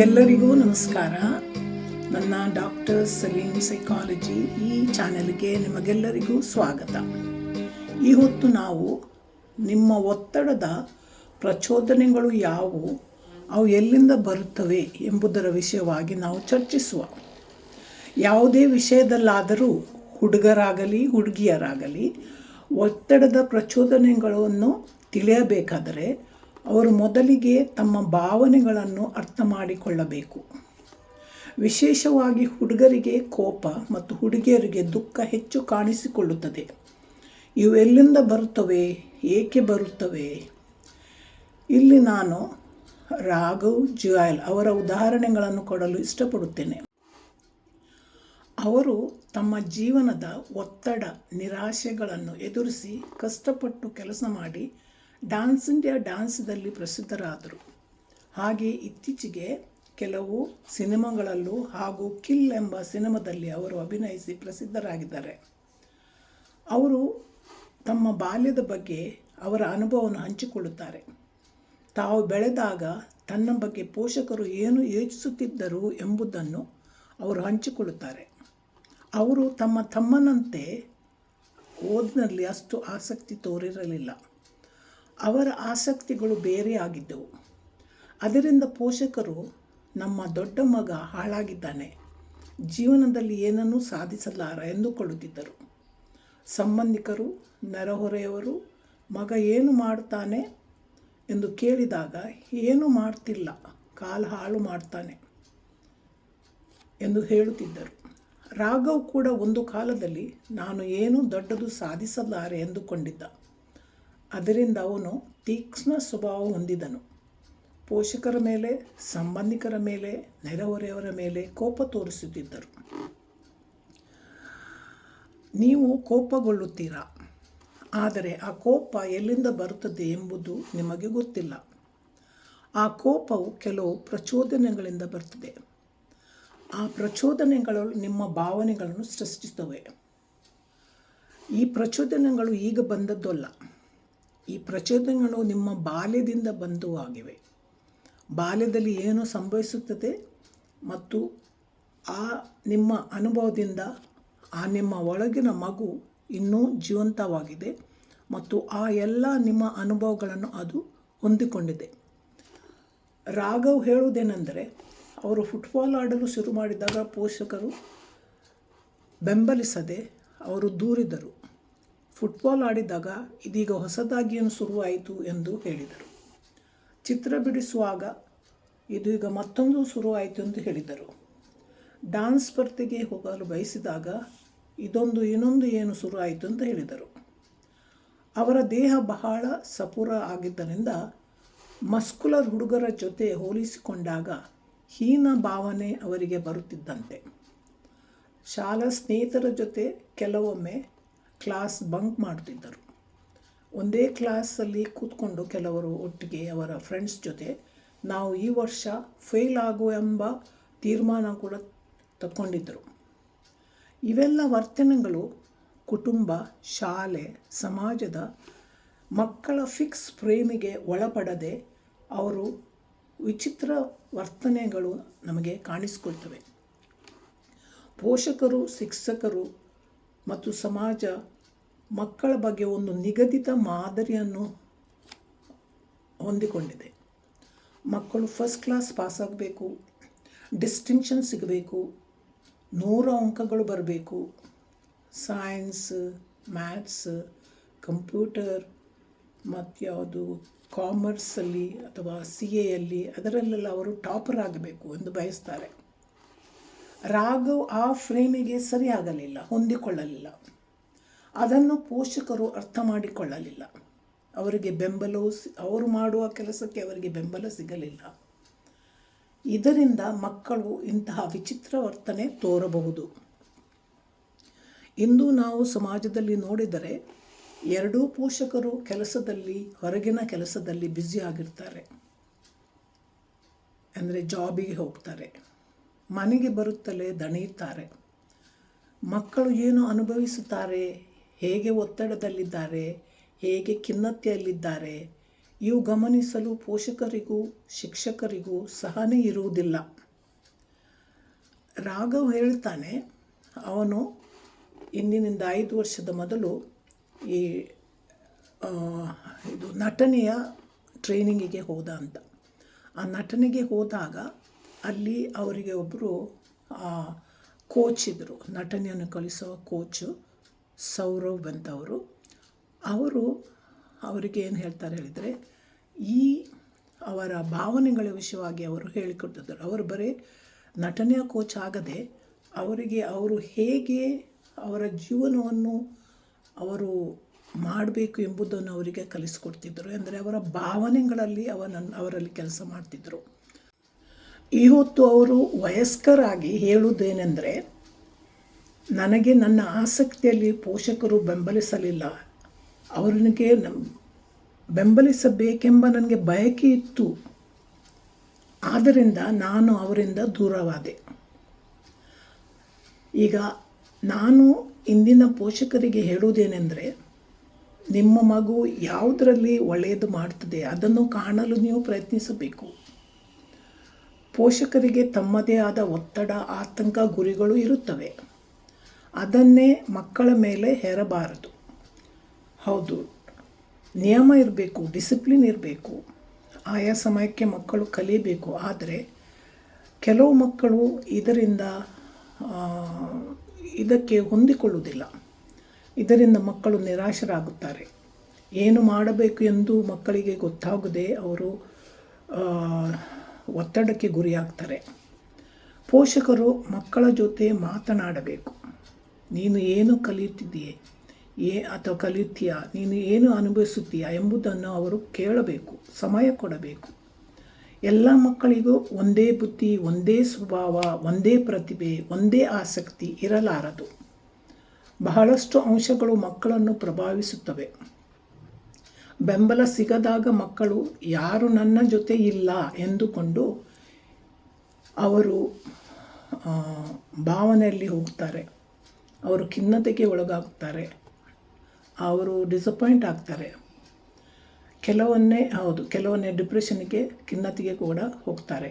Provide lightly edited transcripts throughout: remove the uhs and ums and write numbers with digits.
ಎಲ್ಲರಿಗೂ ನಮಸ್ಕಾರ. ನನ್ನ ಡಾಕ್ಟರ್ ಸಲೀಂ ಸೈಕಾಲಜಿ ಈ ಚಾನೆಲ್ಗೆ ನಿಮಗೆಲ್ಲರಿಗೂ ಸ್ವಾಗತ. ಈ ಹೊತ್ತು ನಾವು ನಿಮ್ಮ ಒತ್ತಡದ ಪ್ರಚೋದನೆಗಳು ಯಾವುವು, ಅವು ಎಲ್ಲಿಂದ ಬರುತ್ತವೆ ಎಂಬುದರ ವಿಷಯವಾಗಿ ನಾವು ಚರ್ಚಿಸುವ. ಯಾವುದೇ ವಿಷಯದಲ್ಲಾದರೂ ಹುಡುಗರಾಗಲಿ ಹುಡುಗಿಯರಾಗಲಿ ಒತ್ತಡದ ಪ್ರಚೋದನೆಗಳನ್ನು ತಿಳಿಯಬೇಕಾದರೆ ಅವರು ಮೊದಲಿಗೆ ತಮ್ಮ ಭಾವನೆಗಳನ್ನು ಅರ್ಥ ಮಾಡಿಕೊಳ್ಳಬೇಕು. ವಿಶೇಷವಾಗಿ ಹುಡುಗರಿಗೆ ಕೋಪ ಮತ್ತು ಹುಡುಗಿಯರಿಗೆ ದುಃಖ ಹೆಚ್ಚು ಕಾಣಿಸಿಕೊಳ್ಳುತ್ತದೆ. ಇವು ಎಲ್ಲಿಂದ ಬರುತ್ತವೆ, ಏಕೆ ಬರುತ್ತವೆ? ಇಲ್ಲಿ ನಾನು ರಾಘವ್ ಜುಯಾಲ್ ಅವರ ಉದಾಹರಣೆಗಳನ್ನು ಕೊಡಲು ಇಷ್ಟಪಡುತ್ತೇನೆ. ಅವರು ತಮ್ಮ ಜೀವನದ ಒತ್ತಡ, ನಿರಾಶೆಗಳನ್ನು ಎದುರಿಸಿ ಕಷ್ಟಪಟ್ಟು ಕೆಲಸ ಮಾಡಿ ಡ್ಯಾನ್ಸ್ ಇಂಡಿಯಾ ಡ್ಯಾನ್ಸ್ದಲ್ಲಿ ಪ್ರಸಿದ್ಧರಾದರು. ಹಾಗೆ ಇತ್ತೀಚೆಗೆ ಕೆಲವು ಸಿನಿಮಾಗಳಲ್ಲೂ ಹಾಗೂ ಕಿಲ್ ಎಂಬ ಸಿನಿಮಾದಲ್ಲಿ ಅವರು ಅಭಿನಯಿಸಿ ಪ್ರಸಿದ್ಧರಾಗಿದ್ದಾರೆ. ಅವರು ತಮ್ಮ ಬಾಲ್ಯದ ಬಗ್ಗೆ ಅವರ ಅನುಭವವನ್ನು ಹಂಚಿಕೊಳ್ಳುತ್ತಾರೆ. ತಾವು ಬೆಳೆದಾಗ ತನ್ನ ಬಗ್ಗೆ ಪೋಷಕರು ಏನು ಯೋಚಿಸುತ್ತಿದ್ದರು ಎಂಬುದನ್ನು ಅವರು ಹಂಚಿಕೊಳ್ಳುತ್ತಾರೆ. ಅವರು ತಮ್ಮ ತಮ್ಮನಂತೆ ಓದಿನಲ್ಲಿ ಅಷ್ಟು ಆಸಕ್ತಿ ತೋರಿರಲಿಲ್ಲ. ಅವರ ಆಸಕ್ತಿಗಳು ಬೇರೆಯಾಗಿದ್ದವು. ಅದರಿಂದ ಪೋಷಕರು ನಮ್ಮ ದೊಡ್ಡ ಮಗ ಹಾಳಾಗಿದ್ದಾನೆ, ಜೀವನದಲ್ಲಿ ಏನನ್ನೂ ಸಾಧಿಸಲಾರ ಎಂದುಕೊಳ್ಳುತ್ತಿದ್ದರು. ಸಂಬಂಧಿಕರು, ನೆರೆಹೊರೆಯವರು ಮಗ ಏನು ಮಾಡ್ತಾನೆ ಎಂದು ಕೇಳಿದಾಗ ಏನೂ ಮಾಡ್ತಿಲ್ಲ, ಕಾಲು ಹಾಳು ಮಾಡ್ತಾನೆ ಎಂದು ಹೇಳುತ್ತಿದ್ದರು. ರಾಘವ್ ಕೂಡ ಒಂದು ಕಾಲದಲ್ಲಿ ನಾನು ಏನೂ ದೊಡ್ಡದು ಸಾಧಿಸಲಾರೆ ಎಂದುಕೊಂಡಿದ್ದ. ಅದರಿಂದ ಅವನು ತೀಕ್ಷ್ಣ ಸ್ವಭಾವ ಹೊಂದಿದನು. ಪೋಷಕರ ಮೇಲೆ, ಸಂಬಂಧಿಕರ ಮೇಲೆ, ನೆರೆಹೊರೆಯವರ ಮೇಲೆ ಕೋಪ ತೋರಿಸುತ್ತಿದ್ದರು. ನೀವು ಕೋಪಗೊಳ್ಳುತ್ತೀರಾ, ಆದರೆ ಆ ಕೋಪ ಎಲ್ಲಿಂದ ಬರುತ್ತದೆ ಎಂಬುದು ನಿಮಗೆ ಗೊತ್ತಿಲ್ಲ. ಆ ಕೋಪವು ಕೆಲವು ಪ್ರಚೋದನೆಗಳಿಂದ ಬರ್ತದೆ. ಆ ಪ್ರಚೋದನೆಗಳು ನಿಮ್ಮ ಭಾವನೆಗಳನ್ನು ಸೃಷ್ಟಿಸುತ್ತವೆ. ಈ ಪ್ರಚೋದನೆಗಳು ಈಗ ಬಂದದ್ದು ಅಲ್ಲ. ಈ ಪ್ರಚೋದನೆಗಳು ನಿಮ್ಮ ಬಾಲ್ಯದಿಂದ ಬಂದು ಆಗಿವೆ. ಬಾಲ್ಯದಲ್ಲಿ ಏನು ಸಂಭವಿಸುತ್ತದೆ ಮತ್ತು ಆ ನಿಮ್ಮ ಅನುಭವದಿಂದ ಆ ನಿಮ್ಮ ಒಳಗಿನ ಮಗು ಇನ್ನೂ ಜೀವಂತವಾಗಿದೆ ಮತ್ತು ಆ ಎಲ್ಲ ನಿಮ್ಮ ಅನುಭವಗಳನ್ನು ಅದು ಹೊಂದಿಕೊಂಡಿದೆ. ರಾಘವ್ ಹೇಳುವುದೇನೆಂದರೆ, ಅವರು ಫುಟ್ಬಾಲ್ ಆಡಲು ಶುರು ಮಾಡಿದಾಗ ಪೋಷಕರು ಬೆಂಬಲಿಸದೆ ಅವರು ದೂರಿದರು. ಫುಟ್ಬಾಲ್ ಆಡಿದಾಗ ಇದೀಗ ಹೊಸದಾಗಿ ಏನು ಶುರುವಾಯಿತು ಎಂದು ಹೇಳಿದರು. ಚಿತ್ರ ಬಿಡಿಸುವಾಗ ಇದು ಈಗ ಮತ್ತೊಂದು ಶುರುವಾಯಿತು ಎಂದು ಹೇಳಿದರು. ಡ್ಯಾನ್ಸ್ ಸ್ಪರ್ಧೆಗೆ ಹೋಗಲು ಬಯಸಿದಾಗ ಇನ್ನೊಂದು ಏನು ಶುರುವಾಯಿತು ಅಂತ ಹೇಳಿದರು. ಅವರ ದೇಹ ಬಹಳ ಸಪೂರ ಆಗಿದ್ದರಿಂದ ಮಸ್ಕುಲರ್ ಹುಡುಗರ ಜೊತೆ ಹೋಲಿಸಿಕೊಂಡಾಗ ಹೀನ ಭಾವನೆ ಅವರಿಗೆ ಬರುತ್ತಿದ್ದಂತೆ. ಶಾಲಾ ಸ್ನೇಹಿತರ ಜೊತೆ ಕೆಲವೊಮ್ಮೆ ಕ್ಲಾಸ್ ಬಂಕ್ ಮಾಡುತ್ತಿದ್ದರು. ಒಂದೇ ಕ್ಲಾಸಲ್ಲಿ ಕೂತ್ಕೊಂಡು ಕೆಲವರು ಒಟ್ಟಿಗೆ ಅವರ ಫ್ರೆಂಡ್ಸ್ ಜೊತೆ ನಾವು ಈ ವರ್ಷ ಫೇಲ್ ಆಗುವ ಎಂಬ ತೀರ್ಮಾನ ಕೂಡ ತಗೊಂಡಿದ್ದರು. ಇವೆಲ್ಲ ವರ್ತನೆಗಳು ಕುಟುಂಬ, ಶಾಲೆ, ಸಮಾಜದ ಮಕ್ಕಳ ಫಿಕ್ಸ್ ಫ್ರೇಮಿಗೆ ಒಳಪಡದೆ ಅವರು ವಿಚಿತ್ರ ವರ್ತನೆಗಳು ನಮಗೆ ಕಾಣಿಸಿಕೊಳ್ತವೆ. ಪೋಷಕರು, ಶಿಕ್ಷಕರು ಮತ್ತು ಸಮಾಜ ಮಕ್ಕಳ ಬಗ್ಗೆ ಒಂದು ನಿಗದಿತ ಮಾದರಿಯನ್ನು ಹೊಂದಿಕೊಂಡಿದೆ. ಮಕ್ಕಳು ಫಸ್ಟ್ ಕ್ಲಾಸ್ ಪಾಸಾಗಬೇಕು, ಡಿಸ್ಟಿಂಕ್ಷನ್ ಸಿಗಬೇಕು, 100 ಅಂಕಗಳು ಬರಬೇಕು, ಸೈನ್ಸ್, ಮ್ಯಾಥ್ಸ್, ಕಂಪ್ಯೂಟರ್ ಮತ್ತು ಯಾವುದು ಕಾಮರ್ಸಲ್ಲಿ ಅಥವಾ CAಯಲ್ಲಿ ಅದರಲ್ಲೆಲ್ಲ ಅವರು ಟಾಪರ್ ಆಗಬೇಕು ಎಂದು ಬಯಸ್ತಾರೆ. ರಾಘವ್ ಆ ಫ್ರೇಮಿಗೆ ಸರಿಯಾಗಲಿಲ್ಲ, ಹೊಂದಿಕೊಳ್ಳಲಿಲ್ಲ. ಅದನ್ನು ಪೋಷಕರು ಅರ್ಥ ಮಾಡಿಕೊಳ್ಳಲಿಲ್ಲ. ಅವರಿಗೆ ಅವರು ಮಾಡುವ ಕೆಲಸಕ್ಕೆ ಅವರಿಗೆ ಬೆಂಬಲ ಸಿಗಲಿಲ್ಲ. ಇದರಿಂದ ಮಕ್ಕಳು ಇಂತಹ ವಿಚಿತ್ರ ವರ್ತನೆ ತೋರಬಹುದು. ಇಂದು ನಾವು ಸಮಾಜದಲ್ಲಿ ನೋಡಿದರೆ ಎರಡೂ ಪೋಷಕರು ಹೊರಗಿನ ಕೆಲಸದಲ್ಲಿ ಬ್ಯುಸಿ ಆಗಿರ್ತಾರೆ. ಅಂದರೆ ಜಾಬಿಗೆ ಹೋಗ್ತಾರೆ, ಮನೆಗೆ ಬರುತ್ತಲೇ ದಣಿಯುತ್ತಾರೆ. ಮಕ್ಕಳು ಏನು ಅನುಭವಿಸುತ್ತಾರೆ, ಹೇಗೆ ಒತ್ತಡದಲ್ಲಿದ್ದಾರೆ, ಹೇಗೆ ಖಿನ್ನತೆಯಲ್ಲಿದ್ದಾರೆ ಇವು ಗಮನಿಸಲು ಪೋಷಕರಿಗೂ ಶಿಕ್ಷಕರಿಗೂ ಸಹನೆ ಇರುವುದಿಲ್ಲ. ರಾಘವ್ ಹೇಳ್ತಾನೆ, ಅವನು ಇಂದಿನಿಂದ 5 ವರ್ಷದ ಮೊದಲು ಈ ಇದು ನಟನೆಯ ಟ್ರೈನಿಂಗಿಗೆ ಹೋದ ಅಂತ. ಆ ನಟನೆಗೆ ಹೋದಾಗ ಅಲ್ಲಿ ಅವರಿಗೆ ಒಬ್ಬರು ಕೋಚ್ ಇದ್ದರು, ನಟನೆಯನ್ನು ಕಲಿಸುವ ಕೋಚು ಸೌರವ್ ಅಂತವರು. ಅವರಿಗೆ ಏನು ಹೇಳ್ತಾರೆ ಹೇಳಿದರೆ, ಈ ಅವರ ಭಾವನೆಗಳ ವಿಷಯವಾಗಿ ಅವರು ಹೇಳಿಕೊಟ್ಟಿದ್ದರು. ಅವರು ಬರೀ ನಟನೆಯ ಕೋಚ್ ಆಗದೆ ಅವರಿಗೆ ಅವರು ಹೇಗೆ ಅವರ ಜೀವನವನ್ನು ಅವರು ಮಾಡಬೇಕು ಎಂಬುದನ್ನು ಅವರಿಗೆ ಕಲಿಸ್ಕೊಡ್ತಿದ್ದರು. ಅಂದರೆ ಅವರ ಭಾವನೆಗಳಲ್ಲಿ ಅವರಲ್ಲಿ ಕೆಲಸ ಮಾಡ್ತಿದ್ದರು. ಇವತ್ತು ಅವರು ವಯಸ್ಕರಾಗಿ ಹೇಳುವುದೇನೆಂದರೆ, ನನಗೆ ನನ್ನ ಆಸಕ್ತಿಯಲ್ಲಿ ಪೋಷಕರು ಬೆಂಬಲಿಸಲಿಲ್ಲ. ಅವರಿಗೆ ಬೆಂಬಲಿಸಬೇಕೆಂಬ ನನಗೆ ಬಯಕೆ ಇತ್ತು, ಆದ್ದರಿಂದ ನಾನು ಅವರಿಂದ ದೂರವಾದೆ. ಈಗ ನಾನು ಇಂದಿನ ಪೋಷಕರಿಗೆ ಹೇಳುವುದೇನೆಂದರೆ, ನಿಮ್ಮ ಮಗು ಯಾವುದರಲ್ಲಿ ಒಳ್ಳೆಯದು ಮಾಡ್ತದೆ ಅದನ್ನು ಕಾಣಲು ನೀವು ಪ್ರಯತ್ನಿಸಬೇಕು. ಪೋಷಕರಿಗೆ ತಮ್ಮದೇ ಆದ ಒತ್ತಡ, ಆತಂಕ, ಗುರಿಗಳು ಇರುತ್ತವೆ. ಅದನ್ನೇ ಮಕ್ಕಳ ಮೇಲೆ ಹೇರಬಾರದು. ಹೌದು, ನಿಯಮ ಇರಬೇಕು, ಡಿಸಿಪ್ಲಿನ್ ಇರಬೇಕು, ಆಯಾ ಸಮಯಕ್ಕೆ ಮಕ್ಕಳು ಕಲಿಯಬೇಕು. ಆದರೆ ಕೆಲವು ಮಕ್ಕಳು ಇದಕ್ಕೆ ಹೊಂದಿಕೊಳ್ಳುವುದಿಲ್ಲ. ಇದರಿಂದ ಮಕ್ಕಳು ನಿರಾಶರಾಗುತ್ತಾರೆ. ಏನು ಮಾಡಬೇಕು ಎಂದು ಮಕ್ಕಳಿಗೆ ಗೊತ್ತಾಗದೆ ಅವರು ಒತ್ತಡಕ್ಕೆ ಗುರಿಯಾಗ್ತಾರೆ. ಪೋಷಕರು ಮಕ್ಕಳ ಜೊತೆ ಮಾತನಾಡಬೇಕು. ನೀನು ಏನು ಕಲಿಯುತ್ತಿದೆಯೇ ಅಥವಾ ಕಲಿಯುತ್ತೀಯಾ, ನೀನು ಏನು ಅನುಭವಿಸುತ್ತೀಯಾ ಎಂಬುದನ್ನು ಅವರು ಕೇಳಬೇಕು, ಸಮಯ ಕೊಡಬೇಕು. ಎಲ್ಲ ಮಕ್ಕಳಿಗೂ ಒಂದೇ ಬುದ್ಧಿ, ಒಂದೇ ಸ್ವಭಾವ, ಒಂದೇ ಪ್ರತಿಭೆ, ಒಂದೇ ಆಸಕ್ತಿ ಇರಲಾರದು. ಬಹಳಷ್ಟು ಅಂಶಗಳು ಮಕ್ಕಳನ್ನು ಪ್ರಭಾವಿಸುತ್ತವೆ. ಬೆಂಬಲ ಸಿಗದಾಗ ಮಕ್ಕಳು ಯಾರು ನನ್ನ ಜೊತೆ ಇಲ್ಲ ಎಂದುಕೊಂಡು ಅವರು ಭಾವನೆಯಲ್ಲಿ ಹೋಗ್ತಾರೆ. ಅವರು ಖಿನ್ನತೆಗೆ ಒಳಗಾಗುತ್ತಾರೆ, ಅವರು ಡಿಸಪಾಯಿಂಟ್ ಆಗ್ತಾರೆ. ಕೆಲವನ್ನೇ ಡಿಪ್ರೆಷನ್ಗೆ, ಖಿನ್ನತೆಗೆ ಕೂಡ ಹೋಗ್ತಾರೆ.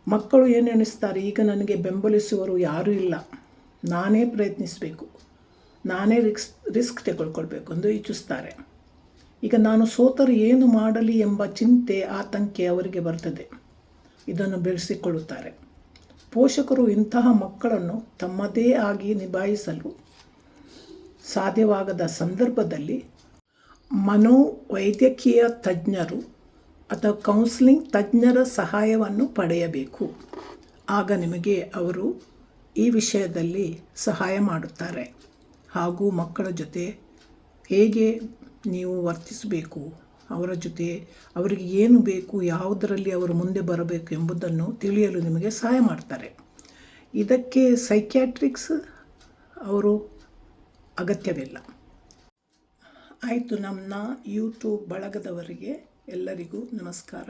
ಮಕ್ಕಳು ಏನು ಎಣಿಸ್ತಾರೆ, ಈಗ ನನಗೆ ಬೆಂಬಲಿಸುವರು ಯಾರೂ ಇಲ್ಲ, ನಾನೇ ಪ್ರಯತ್ನಿಸಬೇಕು, ನಾನೇ ರಿಸ್ಕ್ ತೆಗೆದುಕೊಳ್ಬೇಕು ಎಂದು ಇಚ್ಛಿಸ್ತಾರೆ. ಈಗ ನಾನು ಸೋತರು ಏನು ಮಾಡಲಿ ಎಂಬ ಚಿಂತೆ, ಆತಂಕ ಅವರಿಗೆ ಬರ್ತದೆ. ಇದನ್ನು ಬೆಳೆಸಿಕೊಳ್ಳುತ್ತಾರೆ. ಪೋಷಕರು ಇಂತಹ ಮಕ್ಕಳನ್ನು ತಮ್ಮದೇ ಆಗಿ ನಿಭಾಯಿಸಲು ಸಾಧ್ಯವಾಗದ ಸಂದರ್ಭದಲ್ಲಿ ಮನೋವೈದ್ಯಕೀಯ ತಜ್ಞರು ಅಥವಾ ಕೌನ್ಸಿಲಿಂಗ್ ತಜ್ಞರ ಸಹಾಯವನ್ನು ಪಡೆಯಬೇಕು. ಆಗ ನಿಮಗೆ ಅವರು ಈ ವಿಷಯದಲ್ಲಿ ಸಹಾಯ ಮಾಡುತ್ತಾರೆ. ಹಾಗೂ ಮಕ್ಕಳ ಜೊತೆ ಹೇಗೆ ನೀವು ವರ್ತಿಸಬೇಕು, ಅವರ ಜೊತೆ ಅವರಿಗೆ ಏನು ಬೇಕು, ಯಾವುದರಲ್ಲಿ ಅವರು ಮುಂದೆ ಬರಬೇಕು ಎಂಬುದನ್ನು ತಿಳಿಯಲು ನಿಮಗೆ ಸಹಾಯ ಮಾಡ್ತಾರೆ. ಇದಕ್ಕೆ ಸೈಕ್ಯಾಟ್ರಿಕ್ಸ್ ಅವರು ಅಗತ್ಯವಿಲ್ಲ. ಆಯಿತು, ನಮ್ಮ ಯೂಟ್ಯೂಬ್ ಬಳಗದವರಿಗೆ ಎಲ್ಲರಿಗೂ ನಮಸ್ಕಾರ.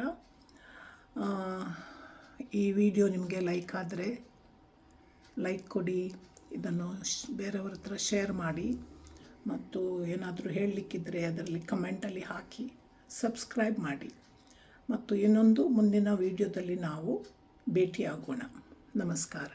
ಈ ವಿಡಿಯೋ ನಿಮಗೆ ಲೈಕ್ ಆದರೆ ಲೈಕ್ ಕೊಡಿ, ಇದನ್ನು ಬೇರೆಯವರ ಹತ್ರ ಶೇರ್ ಮಾಡಿ, ಮತ್ತು ಏನಾದರೂ ಹೇಳಲಿಕ್ಕಿದ್ರೆ ಅದರಲ್ಲಿ ಕಮೆಂಟಲ್ಲಿ ಹಾಕಿ, ಸಬ್ಸ್ಕ್ರೈಬ್ ಮಾಡಿ. ಮತ್ತು ಇನ್ನೊಂದು ಮುಂದಿನ ವಿಡಿಯೋದಲ್ಲಿ ನಾವು ಭೇಟಿಯಾಗೋಣ. ನಮಸ್ಕಾರ.